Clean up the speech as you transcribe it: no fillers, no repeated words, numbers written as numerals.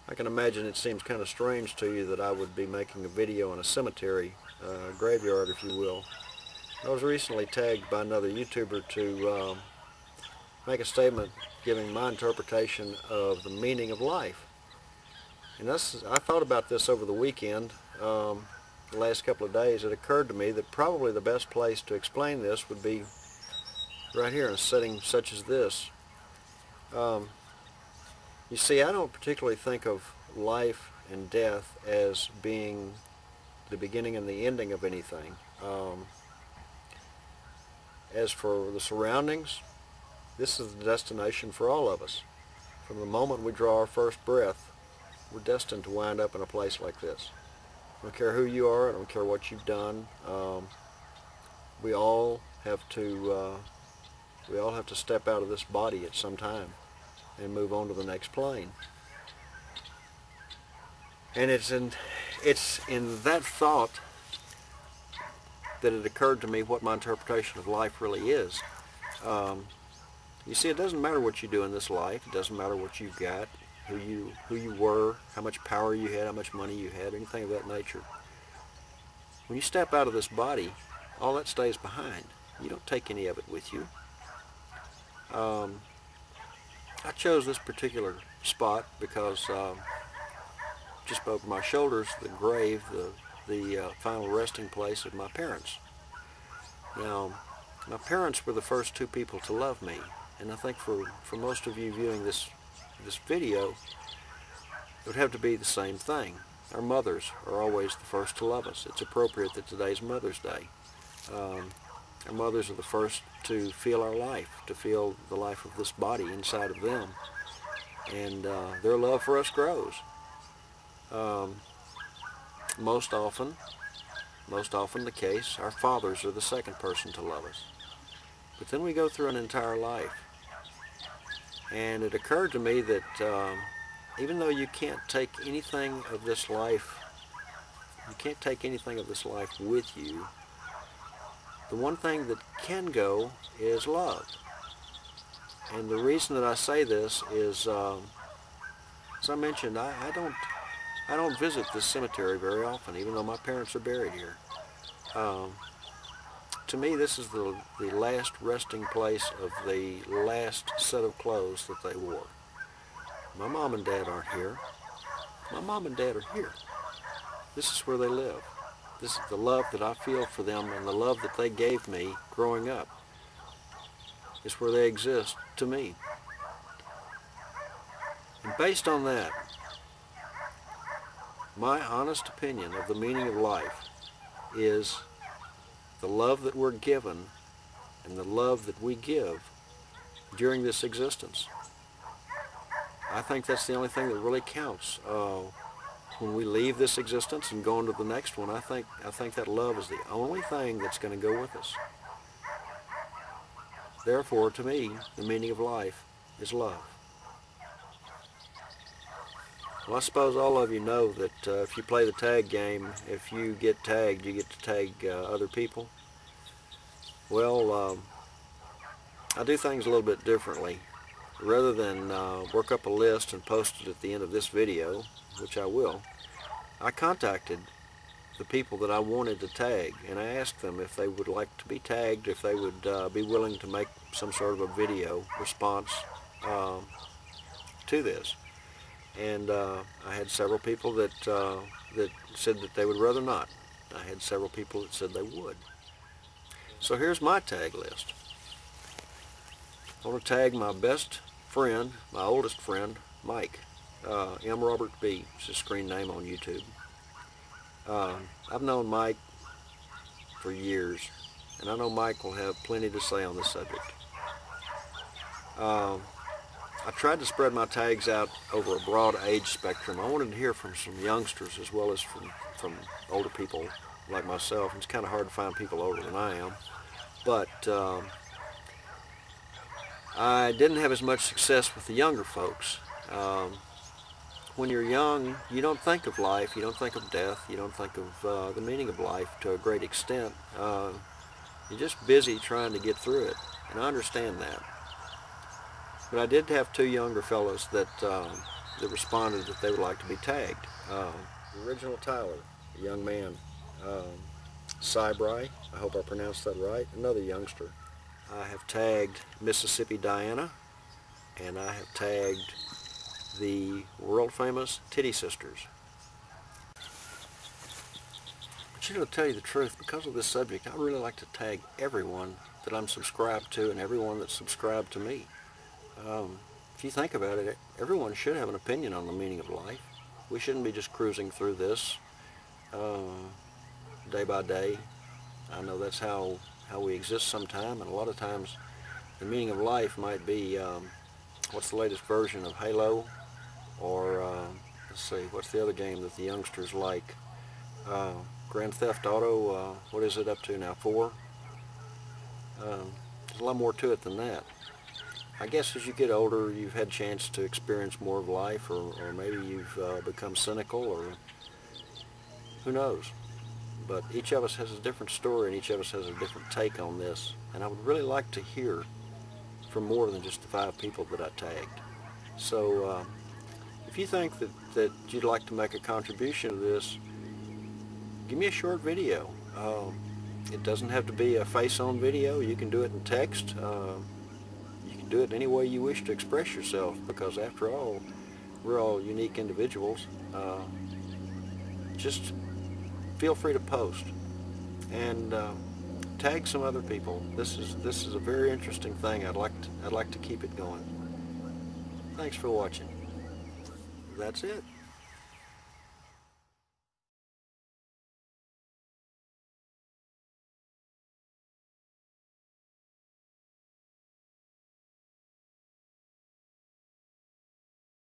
I can imagine it seems kind of strange to you that I would be making a video in a cemetery, graveyard if you will. I was recently tagged by another YouTuber to make a statement giving my interpretation of the meaning of life. And I thought about this over the weekend, the last couple of days. It occurred to me that probably the best place to explain this would be right here in a setting such as this. You see, I don't particularly think of life and death as being the beginning and the ending of anything. As for the surroundings, this is the destination for all of us. From the moment we draw our first breath, we're destined to wind up in a place like this. I don't care who you are, I don't care what you've done. We all have to step out of this body at some time and move on to the next plane. And it's in that thought that it occurred to me what my interpretation of life really is. You see, it doesn't matter what you do in this life. It doesn't matter what you've got, who you were, how much power you had, how much money you had, anything of that nature. When you step out of this body, all that stays behind. You don't take any of it with you. I chose this particular spot because just over my shoulders, the grave, the final resting place of my parents. Now, my parents were the first two people to love me, and I think for most of you viewing this video, it would have to be the same thing. Our mothers are always the first to love us. It's appropriate that today's Mother's Day. Our mothers are the first to feel our life, to feel the life of this body inside of them, and their love for us grows. Most often the case, our fathers are the second person to love us. But then we go through an entire life. And it occurred to me that even though you can't take anything of this life, with you, the one thing that can go is love. And the reason that I say this is, as I mentioned, I don't visit this cemetery very often, even though my parents are buried here. To me, this is the last resting place of the last set of clothes that they wore. My mom and dad aren't here. My mom and dad are here. This is where they live. This is the love that I feel for them, and the love that they gave me growing up is where they exist to me. And based on that, my honest opinion of the meaning of life is the love that we're given and the love that we give during this existence. I think that's the only thing that really counts. When we leave this existence and go into the next one, I think that love is the only thing that's going to go with us. Therefore, to me, the meaning of life is love. Well, I suppose all of you know that if you play the tag game, if you get tagged, you get to tag other people. Well, I do things a little bit differently. Rather than work up a list and post it at the end of this video, which I will, I contacted the people that I wanted to tag, and I asked them if they would like to be tagged, if they would be willing to make some sort of a video response to this. And I had several people that said that they would rather not. I had several people that said they would. So here's my tag list. I want to tag my best friend, my oldest friend, Mike. mrobertb is his screen name on YouTube. I've known Mike for years, and I know Mike will have plenty to say on this subject. I tried to spread my tags out over a broad age spectrum. I wanted to hear from some youngsters as well as from older people like myself. It's kind of hard to find people older than I am. But I didn't have as much success with the younger folks. When you're young, you don't think of life, you don't think of death, you don't think of the meaning of life to a great extent. You're just busy trying to get through it, and I understand that. But I did have two younger fellows that that responded that they would like to be tagged. Original Tyler, a young man. Sibry, I hope I pronounced that right, another youngster. I have tagged Mississippidiana, and I have tagged the world famous TittySisters. But you know, to tell you the truth, because of this subject, I really like to tag everyone that I'm subscribed to and everyone that's subscribed to me. If you think about it, everyone should have an opinion on the meaning of life. We shouldn't be just cruising through this day by day. I know that's how we exist sometime, and a lot of times the meaning of life might be what's the latest version of Halo, or let's see, what's the other game that the youngsters like? Grand Theft Auto, what is it up to now, 4? There's a lot more to it than that. I guess as you get older, you've had a chance to experience more of life, or maybe you've become cynical, or who knows. But each of us has a different story, and each of us has a different take on this. And I would really like to hear from more than just the 5 people that I tagged. So if you think that you'd like to make a contribution to this, give me a short video. It doesn't have to be a face-on video. You can do it in text. You can do it any way you wish to express yourself, because after all, we're all unique individuals. Just feel free to post and tag some other people. This is a very interesting thing. I'd like to keep it going. Thanks for watching. That's it.